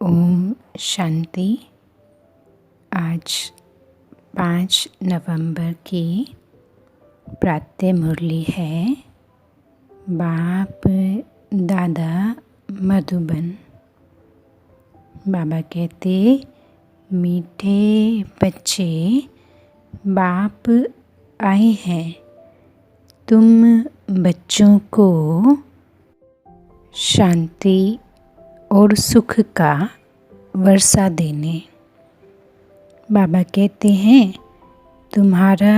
ओम शांति। आज 5 नवंबर की प्रातः मुरली है। बाप दादा मधुबन। बाबा कहते, मीठे बच्चे बाप आए हैं तुम बच्चों को शांति और सुख का वर्षा देने। बाबा कहते हैं, तुम्हारा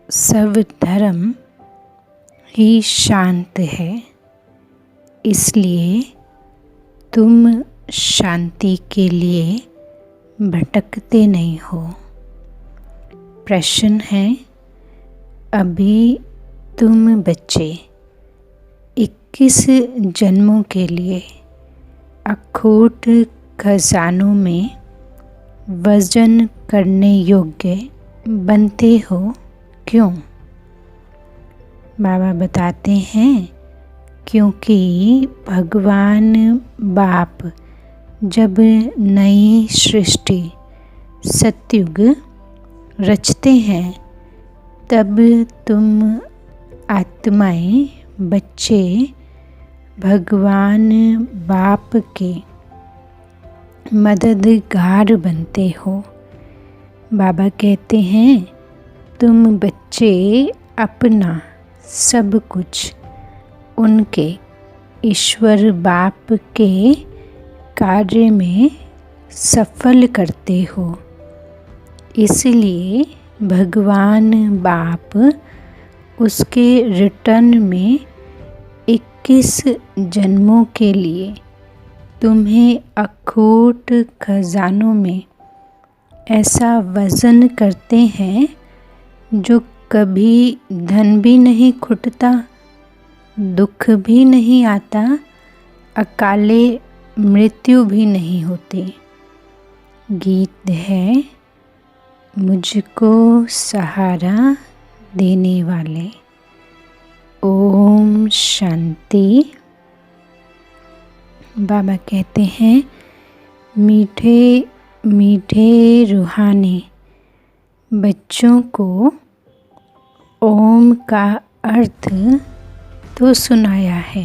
सब धर्म ही शांत है, इसलिए तुम शांति के लिए भटकते नहीं हो। प्रश्न है, अभी तुम बच्चे 21 जन्मों के लिए अखूट खजानों में वजन करने योग्य बनते हो, क्यों? बाबा बताते हैं, क्योंकि भगवान बाप जब नई सृष्टि सतयुग रचते हैं तब तुम आत्माएं बच्चे भगवान बाप के मददगार बनते हो। बाबा कहते हैं, तुम बच्चे अपना सब कुछ उनके ईश्वर बाप के कार्य में सफल करते हो, इसलिए भगवान बाप उसके रिटर्न में 21 जन्मों के लिए तुम्हें अखूट खजानों में ऐसा वजन करते हैं जो कभी धन भी नहीं खुटता, दुख भी नहीं आता, अकाले मृत्यु भी नहीं होती। गीत है, मुझको सहारा देने वाले। ओम शांति। बाबा कहते हैं, मीठे मीठे रूहानी बच्चों को ओम का अर्थ तो सुनाया है।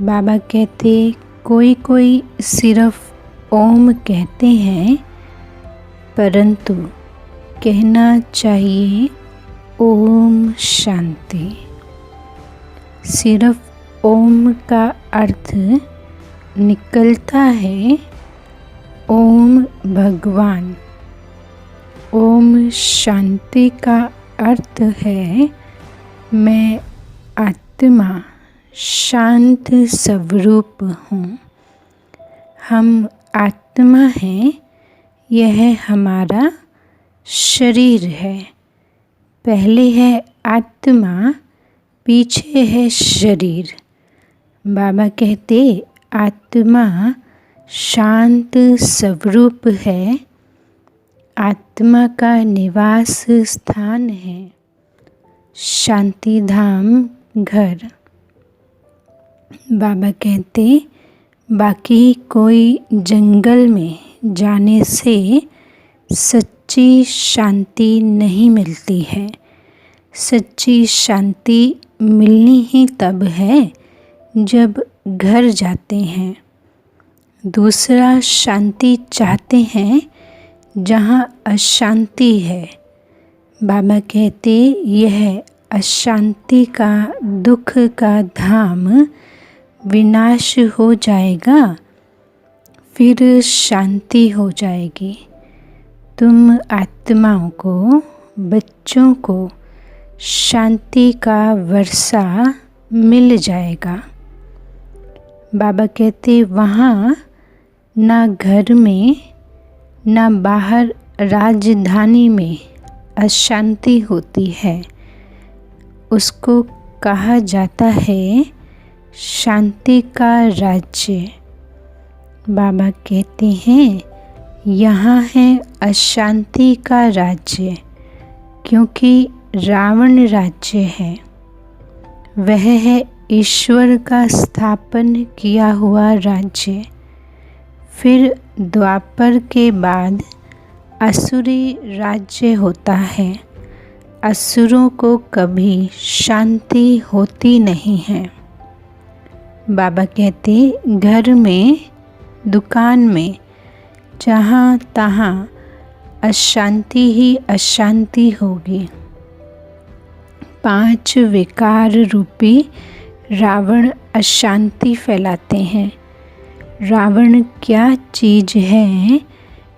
बाबा कहते, कोई कोई सिर्फ ओम कहते हैं, परंतु कहना चाहिए ओम शांति। सिर्फ ओम का अर्थ निकलता है ओम भगवान। ओम शांति का अर्थ है मैं आत्मा शांत स्वरूप हूँ। हम आत्मा हैं, यह हमारा शरीर है। पहले है आत्मा, पीछे है शरीर। बाबा कहते, आत्मा शांत स्वरूप है, आत्मा का निवास स्थान है शांति धाम घर। बाबा कहते, बाकी कोई जंगल में जाने से सच्ची शांति नहीं मिलती है। सच्ची शांति मिलनी ही तब है जब घर जाते हैं। दूसरा शांति चाहते हैं जहाँ अशांति है। बाबा कहते, यह अशांति का दुख का धाम विनाश हो जाएगा, फिर शांति हो जाएगी। तुम आत्माओं को, बच्चों को शांति का वर्षा मिल जाएगा। बाबा कहते, वहाँ ना घर में ना बाहर राजधानी में अशांति होती है, उसको कहा जाता है शांति का राज्य। बाबा कहते हैं, यहाँ है अशांति का राज्य, क्योंकि रावण राज्य है, वह है ईश्वर का स्थापन किया हुआ राज्य। फिर द्वापर के बाद असुरी राज्य होता है। असुरों को कभी शांति होती नहीं है। बाबा कहते घर में, दुकान में, जहाँ तहाँ अशांति ही अशांति होगी। 5 विकार रूपी रावण अशांति फैलाते हैं। रावण क्या चीज़ है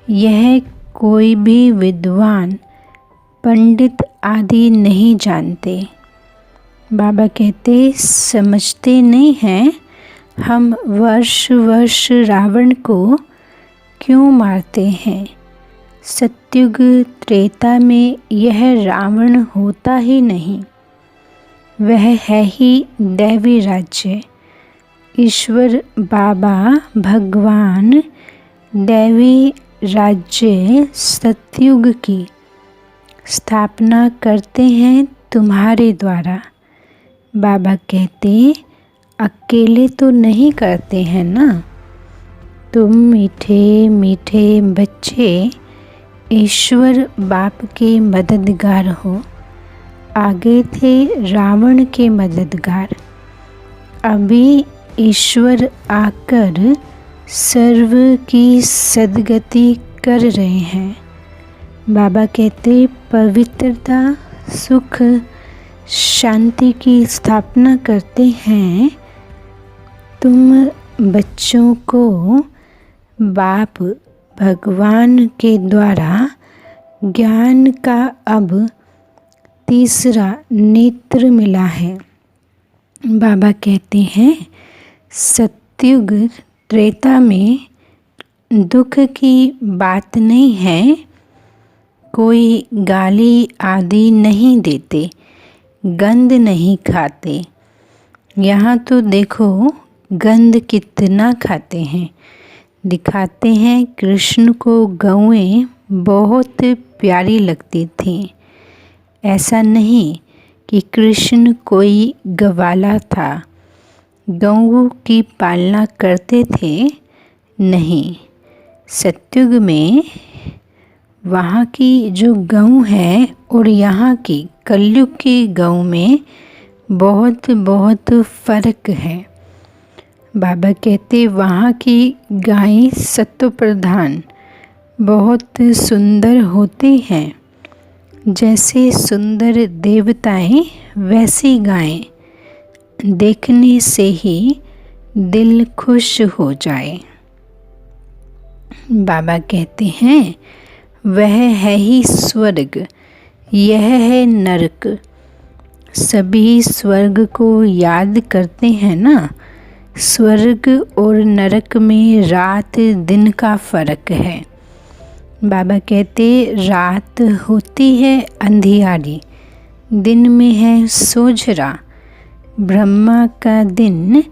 यह कोई भी विद्वान, पंडित आदि नहीं जानते। बाबा कहते समझते नहीं हैं हम वर्ष वर्ष रावण को क्यों मारते हैं। सत्युग त्रेता में यह रावण होता ही नहीं, वह है ही दैवी राज्य। ईश्वर बाबा भगवान दैवी राज्य सत्युग की स्थापना करते हैं तुम्हारे द्वारा। बाबा कहते अकेले तो नहीं करते हैं ना। तुम मीठे मीठे बच्चे ईश्वर बाप के मददगार हो। आगे थे रावण के मददगार, अभी ईश्वर आकर सर्व की सद्गति कर रहे हैं। बाबा कहते पवित्रता, सुख, शांति की स्थापना करते हैं। तुम बच्चों को बाप भगवान के द्वारा ज्ञान का अब तीसरा नेत्र मिला है। बाबा कहते हैं सत्युग त्रेता में दुख की बात नहीं है। कोई गाली आदि नहीं देते, गंध नहीं खाते। यहाँ तो देखो गंध कितना खाते हैं। दिखाते हैं कृष्ण को गौएं बहुत प्यारी लगती थीं। ऐसा नहीं कि कृष्ण कोई गवाला था, गऊ की पालना करते थे। नहीं, सत्युग में वहाँ की जो गऊ है और यहाँ की कलयुग की गऊ में बहुत बहुत फ़र्क है। बाबा कहते वहाँ की गायें सत्व प्रधान बहुत सुंदर होती हैं। जैसे सुंदर देवताएं वैसी गायें, देखने से ही दिल खुश हो जाए। बाबा कहते हैं वह है ही स्वर्ग, यह है नरक। सभी स्वर्ग को याद करते हैं ना। स्वर्ग और नरक में रात दिन का फ़र्क है। बाबा कहते रात होती है अंधियारी, दिन में है सोझरा। ब्रह्मा का दिन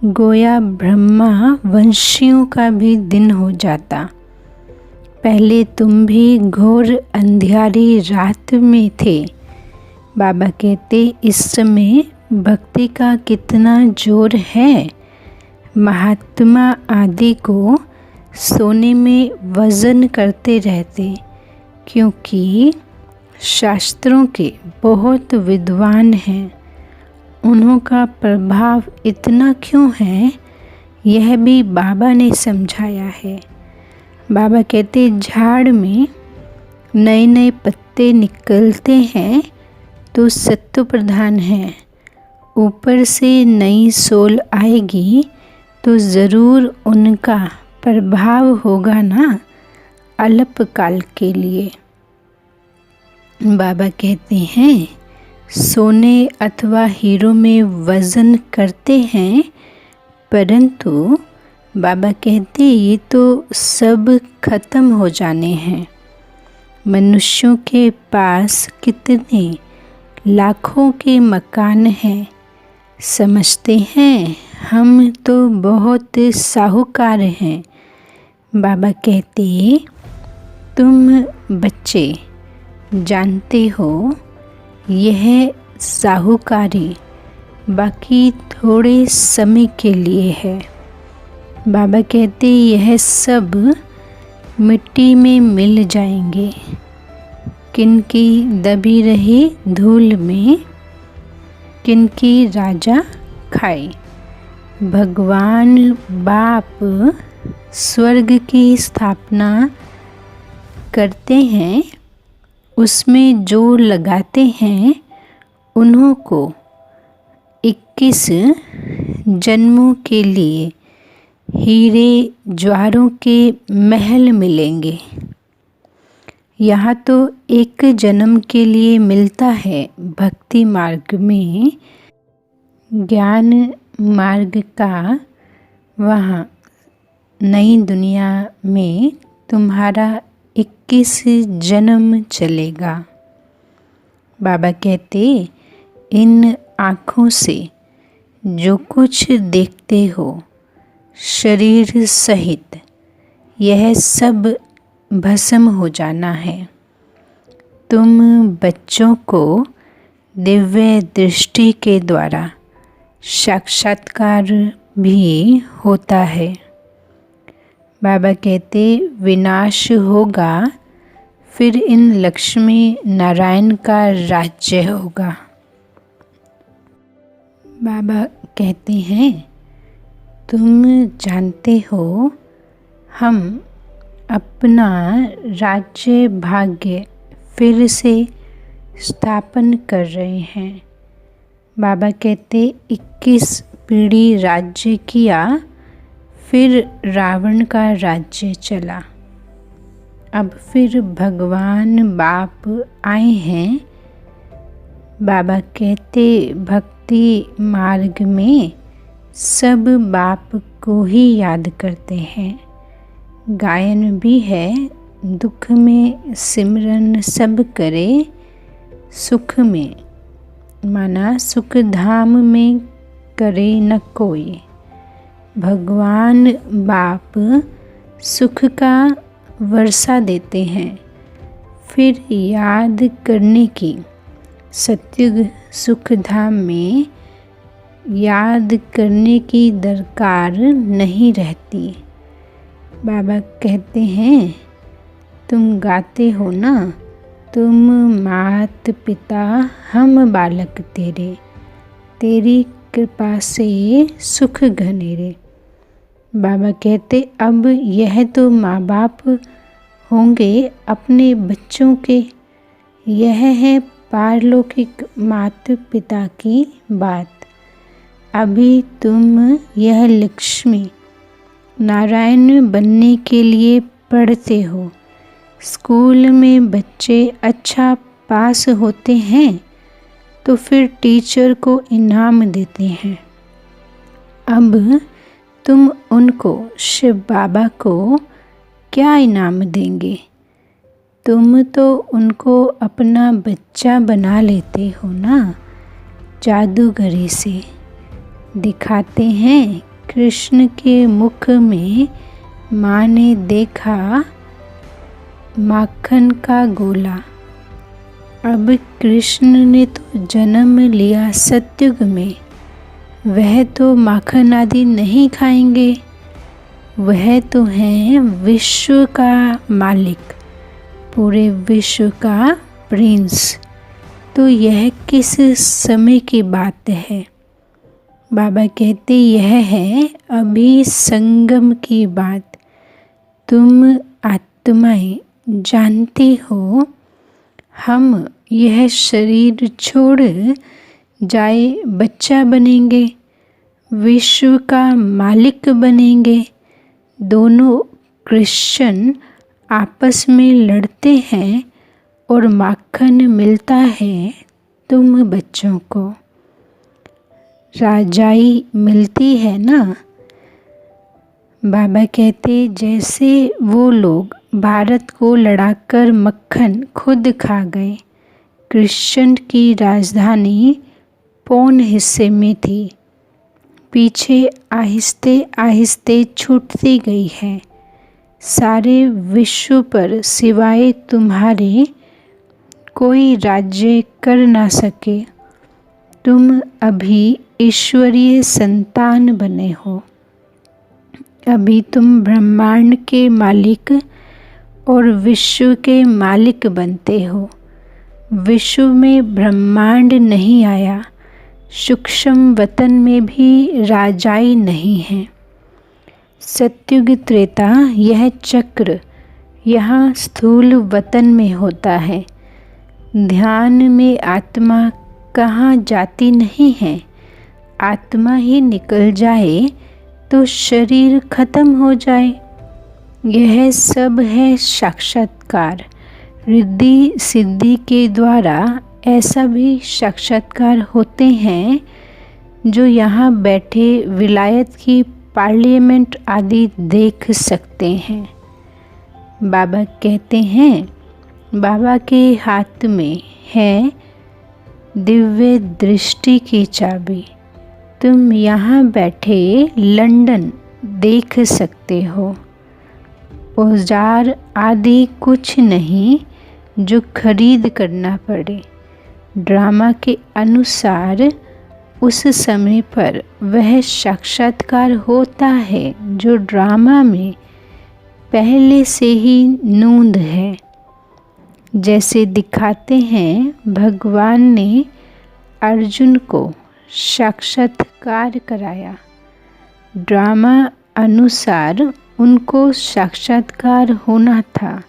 गोया ब्रह्मा वंशियों का भी दिन हो जाता। पहले तुम भी घोर अंधियारी रात में थे। बाबा कहते इस समय भक्ति का कितना जोर है। महात्मा आदि को सोने में वज़न करते रहते, क्योंकि शास्त्रों के बहुत विद्वान हैं। उन्हों का प्रभाव इतना क्यों है यह भी बाबा ने समझाया है। बाबा कहते झाड़ में नए नए पत्ते निकलते हैं तो सत्व प्रधान है। ऊपर से नई सोल आएगी तो ज़रूर उनका प्रभाव होगा ना, अल्पकाल के लिए। बाबा कहते हैं सोने अथवा हीरो में वज़न करते हैं, परंतु बाबा कहते ये तो सब खत्म हो जाने हैं। मनुष्यों के पास कितने लाखों के मकान हैं। समझते हैं हम तो बहुत साहूकार हैं। बाबा कहते तुम बच्चे जानते हो यह साहूकारी बाकी थोड़े समय के लिए है। बाबा कहते यह सब मिट्टी में मिल जाएंगे, किनकी दबी रही धूल में किनकी राजा खाए। भगवान बाप स्वर्ग की स्थापना करते हैं, उसमें जो लगाते हैं उन्हों को 21 जन्मों के लिए हीरे ज्वारों के महल मिलेंगे। यहाँ तो एक जन्म के लिए मिलता है भक्ति मार्ग में, ज्ञान मार्ग का वहाँ नई दुनिया में तुम्हारा 21 जन्म चलेगा। बाबा कहते इन आँखों से जो कुछ देखते हो शरीर सहित यह सब भस्म हो जाना है। तुम बच्चों को दिव्य दृष्टि के द्वारा साक्षात्कार भी होता है। बाबा कहते विनाश होगा, फिर इन लक्ष्मी नारायण का राज्य होगा। बाबा कहते हैं तुम जानते हो हम अपना राज्य भाग्य फिर से स्थापन कर रहे हैं। बाबा कहते 21 पीढ़ी राज्य किया, फिर रावण का राज्य चला। अब फिर भगवान बाप आए हैं। बाबा कहते भक्ति मार्ग में सब बाप को ही याद करते हैं। गायन भी है, दुख में सिमरन सब करे, सुख में माना सुख धाम में करे न कोई। भगवान बाप सुख का वर्षा देते हैं, फिर याद करने की सत्युग सुख धाम में याद करने की दरकार नहीं रहती। बाबा कहते हैं तुम गाते हो ना, तुम मात पिता हम बालक तेरे, तेरी कृपा से सुख घनेरे। बाबा कहते अब यह तो माँ बाप होंगे अपने बच्चों के, यह है पारलौकिक माता पिता की बात। अभी तुम यह लक्ष्मी नारायण बनने के लिए पढ़ते हो। स्कूल में बच्चे अच्छा पास होते हैं तो फिर टीचर को इनाम देते हैं। अब तुम उनको शिव बाबा को क्या इनाम देंगे? तुम तो उनको अपना बच्चा बना लेते हो ना, जादूगरी से। दिखाते हैं कृष्ण के मुख में माँ ने देखा माखन का गोला। अब कृष्ण ने तो जन्म लिया सतयुग में, वह तो माखन आदि नहीं खाएंगे, वह तो हैं विश्व का मालिक, पूरे विश्व का प्रिंस। तो यह किस समय की बात है? बाबा कहते यह है अभी संगम की बात। तुम आत्माएं जानती हो हम यह शरीर छोड़ जाए बच्चा बनेंगे, विश्व का मालिक बनेंगे। दोनों क्रिश्चियन आपस में लड़ते हैं और माखन मिलता है तुम बच्चों को, राजाई मिलती है ना। बाबा कहते जैसे वो लोग भारत को लड़ाकर मक्खन खुद खा गए। क्रिश्चियन की राजधानी पौन हिस्से में थी, पीछे आहिस्ते आहिस्ते छूटती गई है। सारे विश्व पर सिवाय तुम्हारे कोई राज्य कर ना सके। तुम अभी ईश्वरीय संतान बने हो। अभी तुम ब्रह्मांड के मालिक और विश्व के मालिक बनते हो। विश्व में ब्रह्मांड नहीं आया, सूक्ष्म वतन में भी राजाई नहीं है। सत्युग त्रेता यह चक्र यहाँ स्थूल वतन में होता है। ध्यान में आत्मा कहाँ जाती नहीं है। आत्मा ही निकल जाए तो शरीर खत्म हो जाए। यह सब है साक्षात्कार। रिद्धि सिद्धि के द्वारा ऐसा भी साक्षात्कार होते हैं जो यहाँ बैठे विलायत की पार्लियामेंट आदि देख सकते हैं। बाबा कहते हैं, बाबा के हाथ में है दिव्य दृष्टि की चाबी। तुम यहाँ बैठे लंदन देख सकते हो। औजार आदि कुछ नहीं जो खरीद करना पड़े। ड्रामा के अनुसार उस समय पर वह साक्षात्कार होता है जो ड्रामा में पहले से ही नूंद है। जैसे दिखाते हैं, भगवान ने अर्जुन को साक्षात्कार कराया। ड्रामा अनुसार उनको साक्षात्कार होना था।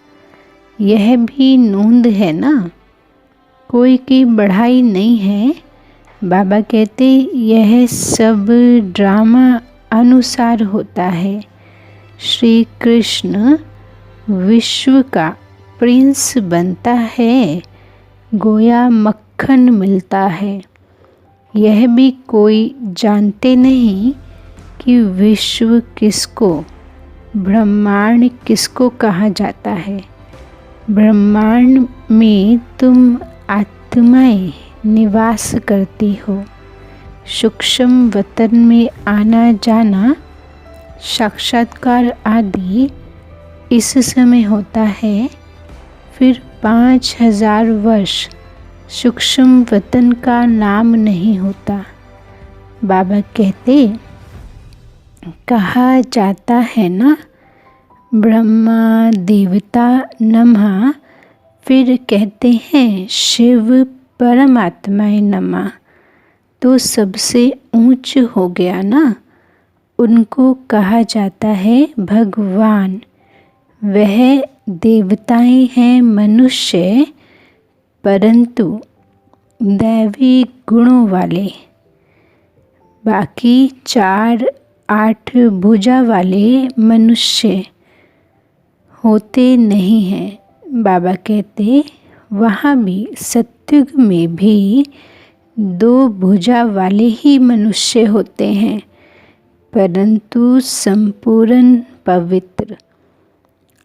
यह भी नूंद है ना, कोई की बढ़ाई नहीं है। बाबा कहते यह सब ड्रामा अनुसार होता है। श्री कृष्ण विश्व का प्रिंस बनता है, गोया मक्खन मिलता है। यह भी कोई जानते नहीं कि विश्व किसको, ब्रह्मांड किसको कहा जाता है। ब्रह्मांड में तुम आत्माएं निवास करती हो। सूक्ष्म वतन में आना जाना, साक्षात्कार आदि इस समय होता है। फिर 5000 वर्ष सूक्ष्म वतन का नाम नहीं होता। बाबा कहते, कहा जाता है ना, ब्रह्मा देवता नमः। फिर कहते हैं शिव परमात्माए नमः। तो सबसे ऊंच हो गया ना। उनको कहा जाता है भगवान। वह देवताएं हैं मनुष्य, परंतु दैवी गुणों वाले। बाकी 4-8 भुजा वाले मनुष्य होते नहीं हैं। बाबा कहते वहाँ भी सत्युग में भी 2 भुजा वाले ही मनुष्य होते हैं, परंतु संपूर्ण पवित्र।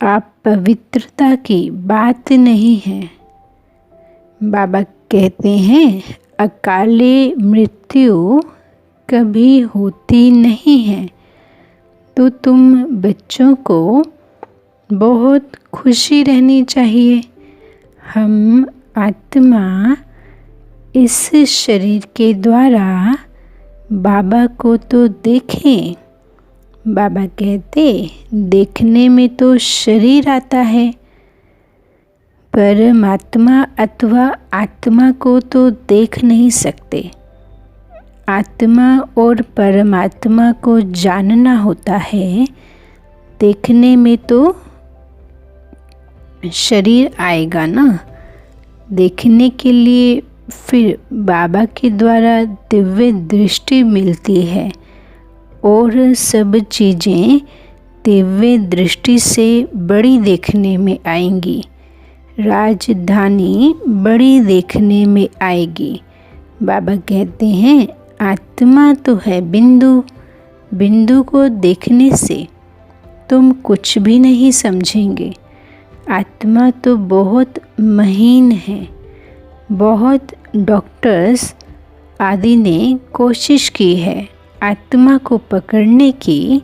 आप पवित्रता की बात नहीं है। बाबा कहते हैं अकाले मृत्यु कभी होती नहीं है। तो तुम बच्चों को बहुत खुशी रहनी चाहिए। हम आत्मा इस शरीर के द्वारा बाबा को तो देखें। बाबा कहते देखने में तो शरीर आता है, परमात्मा अथवा आत्मा को तो देख नहीं सकते। आत्मा और परमात्मा को जानना होता है। देखने में तो शरीर आएगा ना। देखने के लिए फिर बाबा के द्वारा दिव्य दृष्टि मिलती है और सब चीज़ें दिव्य दृष्टि से बड़ी देखने में आएंगी। राजधानी बड़ी देखने में आएगी। बाबा कहते हैं आत्मा तो है बिंदु। बिंदु को देखने से तुम कुछ भी नहीं समझेंगे। आत्मा तो बहुत महीन है। बहुत डॉक्टर्स आदि ने कोशिश की है आत्मा को पकड़ने की,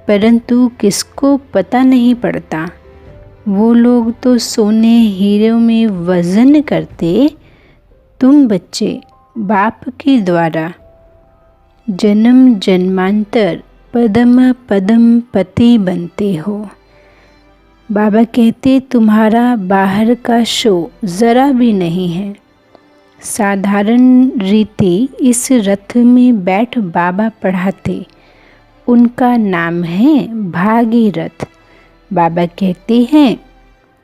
परंतु किसको पता नहीं पड़ता। वो लोग तो सोने हीरे में वजन करते। तुम बच्चे बाप के द्वारा जन्म जन्मांतर पदम पदम पति बनते हो। बाबा कहते तुम्हारा बाहर का शो ज़रा भी नहीं है। साधारण रीति इस रथ में बैठ बाबा पढ़ाते, उनका नाम है भागीरथ। बाबा कहते हैं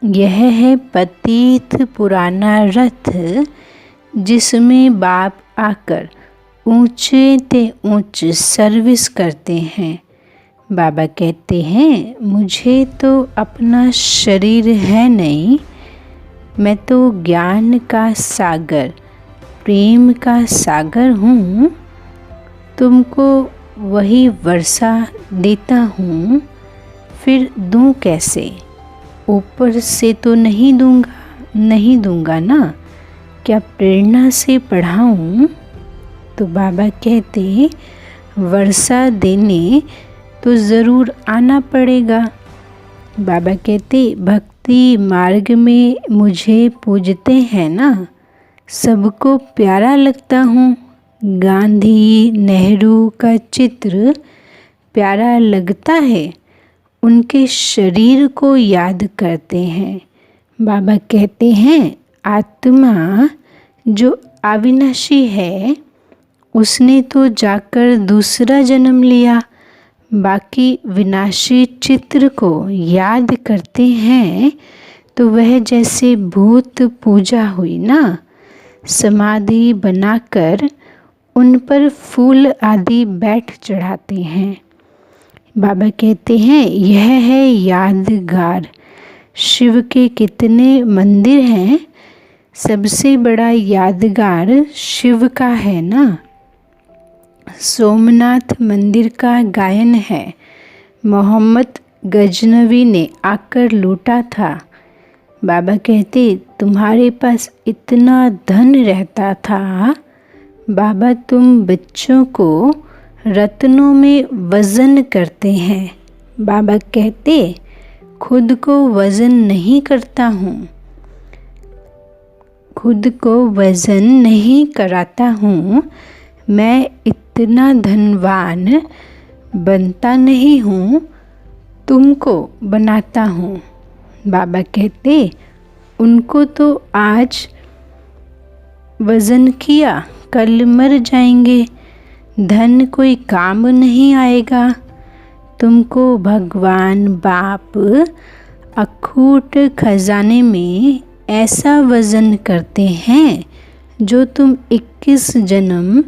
यह है पतित पुराना रथ, जिसमें बाप आकर ऊंचे ते ऊंच सर्विस करते हैं। बाबा कहते हैं मुझे तो अपना शरीर है नहीं, मैं तो ज्ञान का सागर, प्रेम का सागर हूँ। तुमको वही वर्षा देता हूँ, फिर दूँ कैसे? ऊपर से तो नहीं दूंगा ना, क्या प्रेरणा से पढ़ाऊँ? तो बाबा कहते वर्षा देने तो ज़रूर आना पड़ेगा। बाबा कहते भक्ति मार्ग में मुझे पूजते हैं ना, सबको प्यारा लगता हूँ। गांधी नेहरू का चित्र प्यारा लगता है, उनके शरीर को याद करते हैं। बाबा कहते हैं आत्मा जो अविनाशी है, उसने तो जाकर दूसरा जन्म लिया। बाकी विनाशी चित्र को याद करते हैं तो वह जैसे भूत पूजा हुई ना। समाधि बनाकर उन पर फूल आदि बैठ चढ़ाते हैं। बाबा कहते हैं यह है यादगार। शिव के कितने मंदिर हैं, सबसे बड़ा यादगार शिव का है ना। सोमनाथ मंदिर का गायन है, मोहम्मद गजनवी ने आकर लूटा था। बाबा कहते तुम्हारे पास इतना धन रहता था। बाबा तुम बच्चों को रत्नों में वज़न करते हैं। बाबा कहते खुद को वज़न नहीं करता हूँ, खुद को वज़न नहीं कराता हूँ। मैं इतना धनवान बनता नहीं हूँ, तुमको बनाता हूँ। बाबा कहते उनको तो आज वज़न किया, कल मर जाएंगे, धन कोई काम नहीं आएगा। तुमको भगवान बाप अखूट खजाने में ऐसा वज़न करते हैं जो तुम 21 जन्म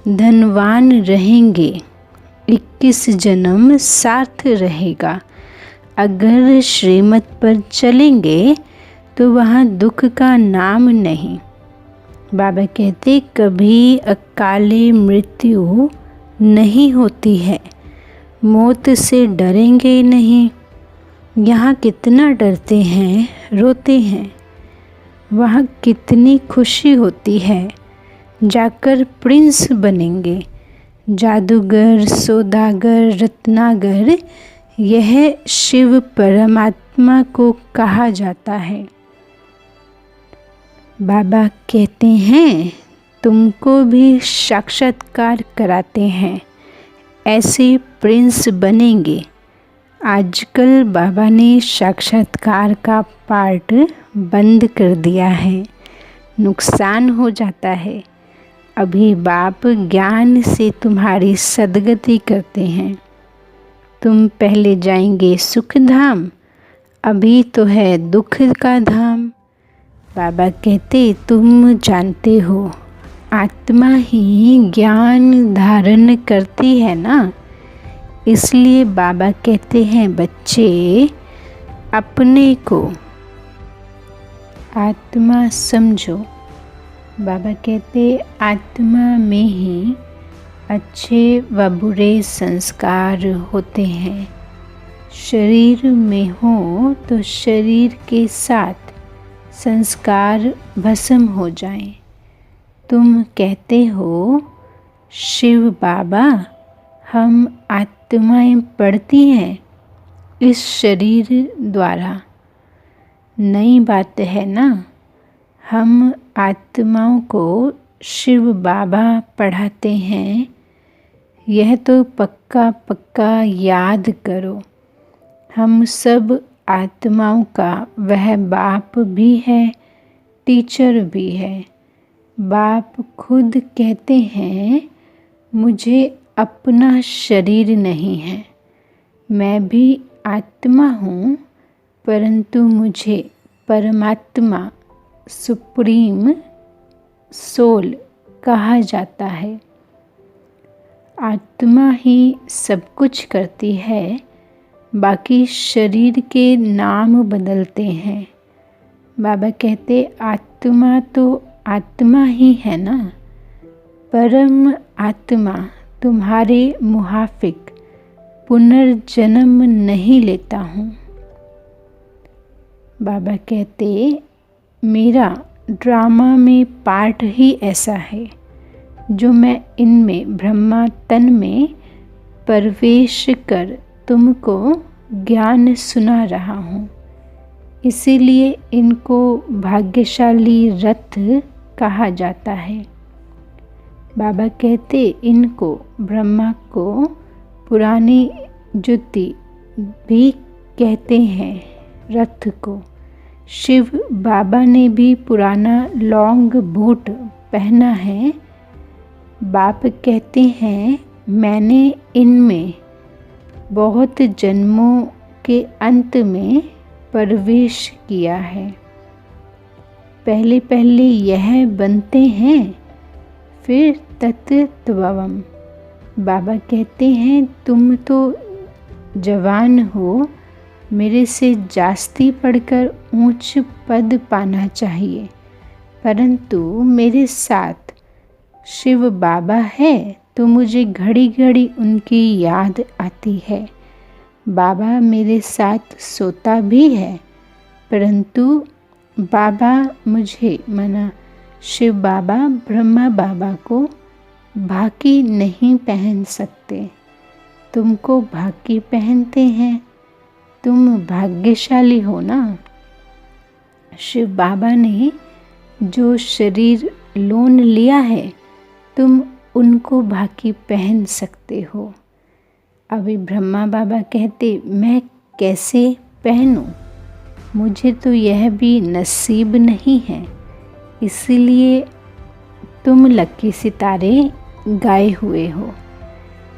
धनवान रहेंगे, 21 जन्म साथ रहेगा। अगर श्रीमत पर चलेंगे तो वहाँ दुख का नाम नहीं। बाबा कहते कभी अकाले मृत्यु नहीं होती है, मौत से डरेंगे नहीं। यहाँ कितना डरते हैं, रोते हैं, वहाँ कितनी खुशी होती है। जाकर प्रिंस बनेंगे, जादूगर, सौदागर, रत्नागर, यह शिव परमात्मा को कहा जाता है। बाबा कहते हैं तुमको भी साक्षात्कार कराते हैं, ऐसे प्रिंस बनेंगे। आजकल बाबा ने साक्षात्कार का पार्ट बंद कर दिया है, नुकसान हो जाता है। अभी बाप ज्ञान से तुम्हारी सदगति करते हैं। तुम पहले जाएंगे सुख धाम, अभी तो है दुख का धाम। बाबा कहते तुम जानते हो आत्मा ही ज्ञान धारण करती है ना, इसलिए बाबा कहते हैं बच्चे अपने को आत्मा समझो। बाबा कहते आत्मा में ही अच्छे व बुरे संस्कार होते हैं। शरीर में हो तो शरीर के साथ संस्कार भस्म हो जाएं। तुम कहते हो शिव बाबा हम आत्माएं पढ़ती हैं इस शरीर द्वारा। नई बात है ना, हम आत्माओं को शिव बाबा पढ़ाते हैं। यह तो पक्का पक्का याद करो, हम सब आत्माओं का वह बाप भी है, टीचर भी है। बाप खुद कहते हैं, मुझे अपना शरीर नहीं है, मैं भी आत्मा हूँ, परंतु मुझे परमात्मा सुप्रीम सोल कहा जाता है। आत्मा ही सब कुछ करती है, बाकी शरीर के नाम बदलते हैं। बाबा कहते आत्मा तो आत्मा ही है ना, परम आत्मा तुम्हारे मुहाफिक पुनर्जन्म नहीं लेता हूँ। बाबा कहते मेरा ड्रामा में पार्ट ही ऐसा है, जो मैं इनमें ब्रह्मा तन में प्रवेश कर तुमको ज्ञान सुना रहा हूँ। इसीलिए इनको भाग्यशाली रथ कहा जाता है। बाबा कहते इनको ब्रह्मा को पुरानी जुती भी कहते हैं, रथ को। शिव बाबा ने भी पुराना लॉन्ग बूट पहना है। बाप कहते हैं मैंने इनमें बहुत जन्मों के अंत में प्रवेश किया है। पहले पहले यह बनते हैं, फिर तत्त्वम। बाबा कहते हैं तुम तो जवान हो, मेरे से जास्ती पढ़कर ऊंच पद पाना चाहिए, परंतु मेरे साथ शिव बाबा है तो मुझे घड़ी घड़ी उनकी याद आती है। बाबा मेरे साथ सोता भी है, परंतु बाबा मुझे मना शिव बाबा ब्रह्मा बाबा को भाकी नहीं पहन सकते, तुमको भाकी पहनते हैं, तुम भाग्यशाली हो ना। शिव बाबा ने जो शरीर लोन लिया है, तुम उनको भाकी पहन सकते हो। अभी ब्रह्मा बाबा कहते मैं कैसे पहनूं, मुझे तो यह भी नसीब नहीं है, इसीलिए तुम लकी सितारे गाए हुए हो।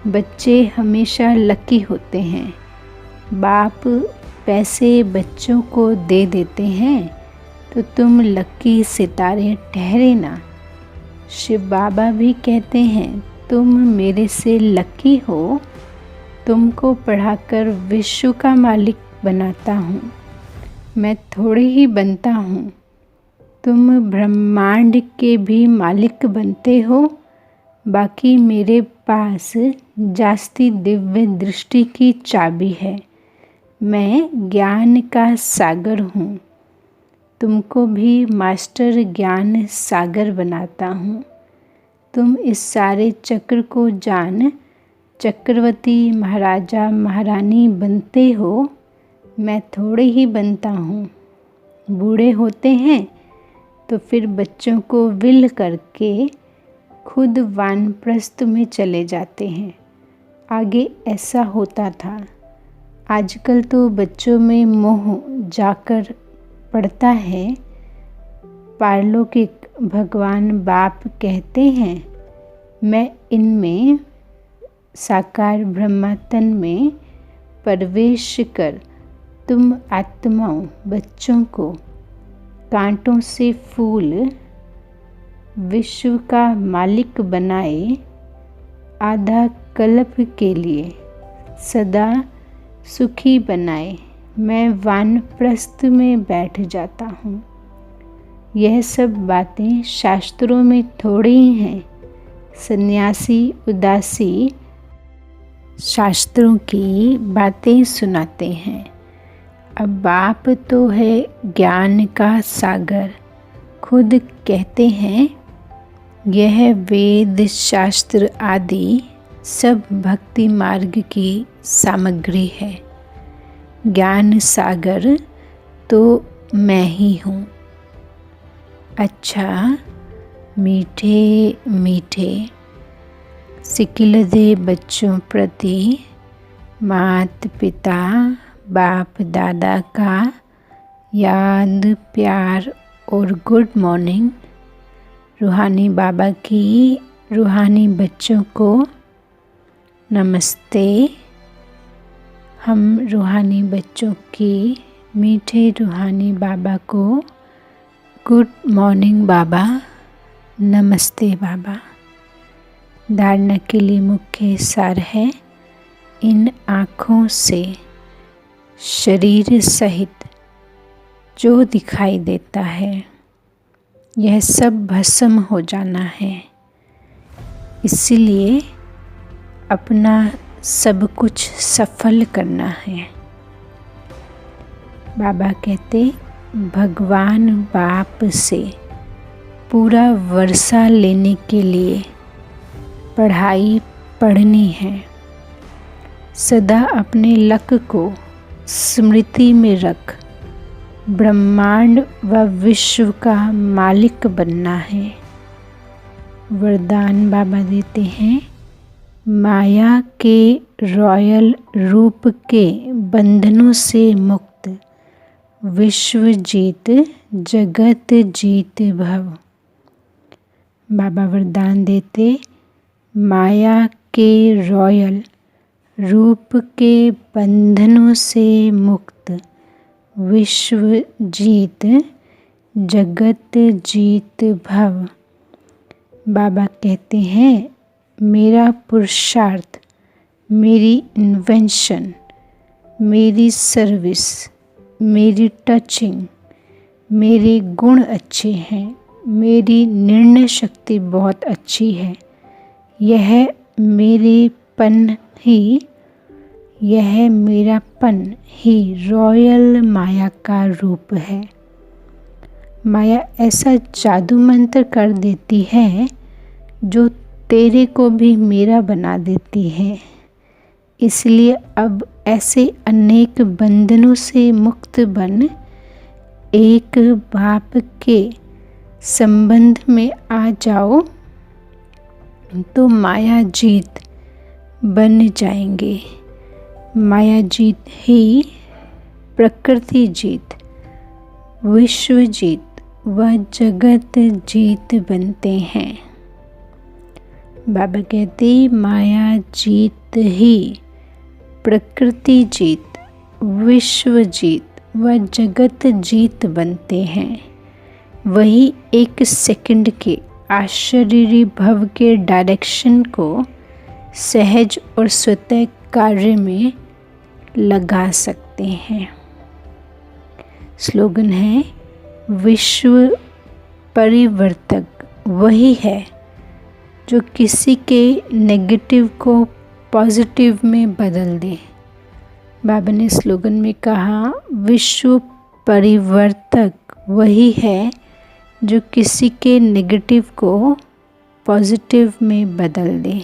बच्चे हमेशा लकी होते हैं, बाप पैसे बच्चों को दे देते हैं तो तुम लकी सितारे ठहरे ना। शिव बाबा भी कहते हैं तुम मेरे से लकी हो, तुमको पढ़ाकर विश्व का मालिक बनाता हूँ। मैं थोड़े ही बनता हूँ, तुम ब्रह्मांड के भी मालिक बनते हो। बाकी मेरे पास जास्ती दिव्य दृष्टि की चाबी है, मैं ज्ञान का सागर हूँ, तुमको भी मास्टर ज्ञान सागर बनाता हूँ। तुम इस सारे चक्र को जान चक्रवर्ती महाराजा महारानी बनते हो, मैं थोड़े ही बनता हूँ। बूढ़े होते हैं तो फिर बच्चों को विल करके खुद वानप्रस्थ में चले जाते हैं। आगे ऐसा होता था, आजकल तो बच्चों में मोह जाकर पड़ता है। पारलौकिक भगवान बाप कहते हैं मैं इनमें साकार ब्रह्मा तन में प्रवेश कर तुम आत्माओं बच्चों को कांटों से फूल विश्व का मालिक बनाए, आधा कल्प के लिए सदा सुखी बनाए। मैं वानप्रस्थ में बैठ जाता हूँ। यह सब बातें शास्त्रों में थोड़ी ही हैं। सन्यासी उदासी शास्त्रों की बातें सुनाते हैं। अब बाप तो है ज्ञान का सागर, खुद कहते हैं यह वेद शास्त्र आदि सब भक्ति मार्ग की सामग्री है। ज्ञान सागर तो मैं ही हूँ। अच्छा मीठे मीठे सिकिलदे बच्चों प्रति माता पिता बाप दादा का याद प्यार और गुड मॉर्निंग। रूहानी बाबा की रूहानी बच्चों को नमस्ते। हम रूहानी बच्चों की मीठे रूहानी बाबा को गुड मॉर्निंग बाबा, नमस्ते बाबा। धारणा के लिए मुख्य सार है, इन आँखों से शरीर सहित जो दिखाई देता है यह सब भस्म हो जाना है। इसीलिए अपना सब कुछ सफल करना है। बाबा कहते भगवान बाप से पूरा वर्षा लेने के लिए पढ़ाई पढ़नी है। सदा अपने लक को स्मृति में रख ब्रह्मांड व विश्व का मालिक बनना है। वरदान बाबा देते हैं, माया के रॉयल रूप के बंधनों से मुक्त विश्व जीत जगत जीत भव। बाबा वरदान देते, माया के रॉयल रूप के बंधनों से मुक्त विश्व जीत जगत जीत भव। बाबा कहते हैं, मेरा पुरुषार्थ, मेरी इन्वेंशन, मेरी सर्विस, मेरी टचिंग, मेरे गुण अच्छे हैं, मेरी निर्णय शक्ति बहुत अच्छी है। यह मेरेपन ही, यह मेरापन ही रॉयल माया का रूप है। माया ऐसा जादू मंत्र कर देती है जो तेरे को भी मेरा बना देती है। इसलिए अब ऐसे अनेक बंधनों से मुक्त बन एक बाप के संबंध में आ जाओ तो माया जीत बन जाएंगे। माया जीत ही प्रकृति जीत, विश्व जीत व जगत जीत बनते हैं। बाबा कहते माया जीत ही प्रकृति जीत, विश्व जीत व जगत जीत बनते हैं। वही एक सेकंड के आश्चर्य भव के डायरेक्शन को सहज और स्वतः कार्य में लगा सकते हैं। स्लोगन है, विश्व परिवर्तक वही है जो किसी के नेगेटिव को पॉजिटिव में बदल दे। बाबा ने स्लोगन में कहा, विश्व परिवर्तक वही है जो किसी के नेगेटिव को पॉजिटिव में बदल दे।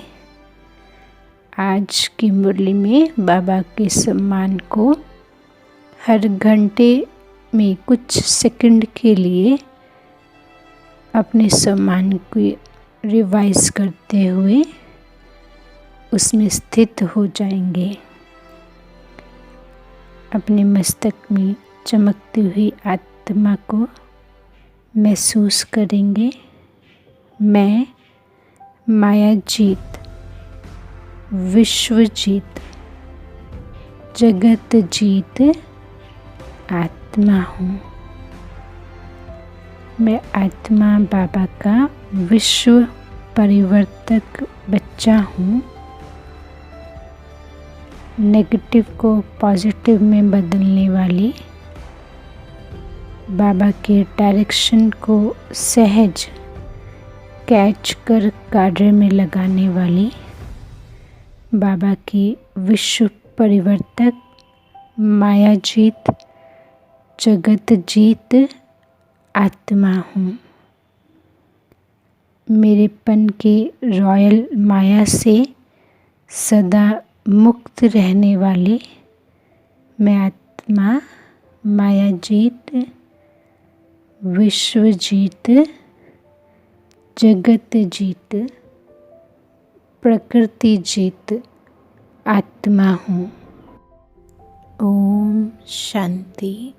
आज की मुरली में बाबा के सम्मान को हर घंटे में कुछ सेकंड के लिए अपने सम्मान को रिवाइज करते हुए उसमें स्थित हो जाएंगे। अपने मस्तक में चमकती हुई आत्मा को महसूस करेंगे। मैं माया जीत, विश्व जीत, जगत जीत आत्मा हूँ। मैं आत्मा बाबा का विश्व परिवर्तक बच्चा हूँ। नेगेटिव को पॉजिटिव में बदलने वाली, बाबा के डायरेक्शन को सहज कैच कर कार्य में लगाने वाली, बाबा की विश्व परिवर्तक, माया जीत, जगत जीत आत्मा हूँ। मेरेपन के रॉयल माया से सदा मुक्त रहने वाली मैं आत्मा माया जीत, विश्व जीत, जगत जीत प्रकृति जीत आत्मा हूँ। ओम शांति।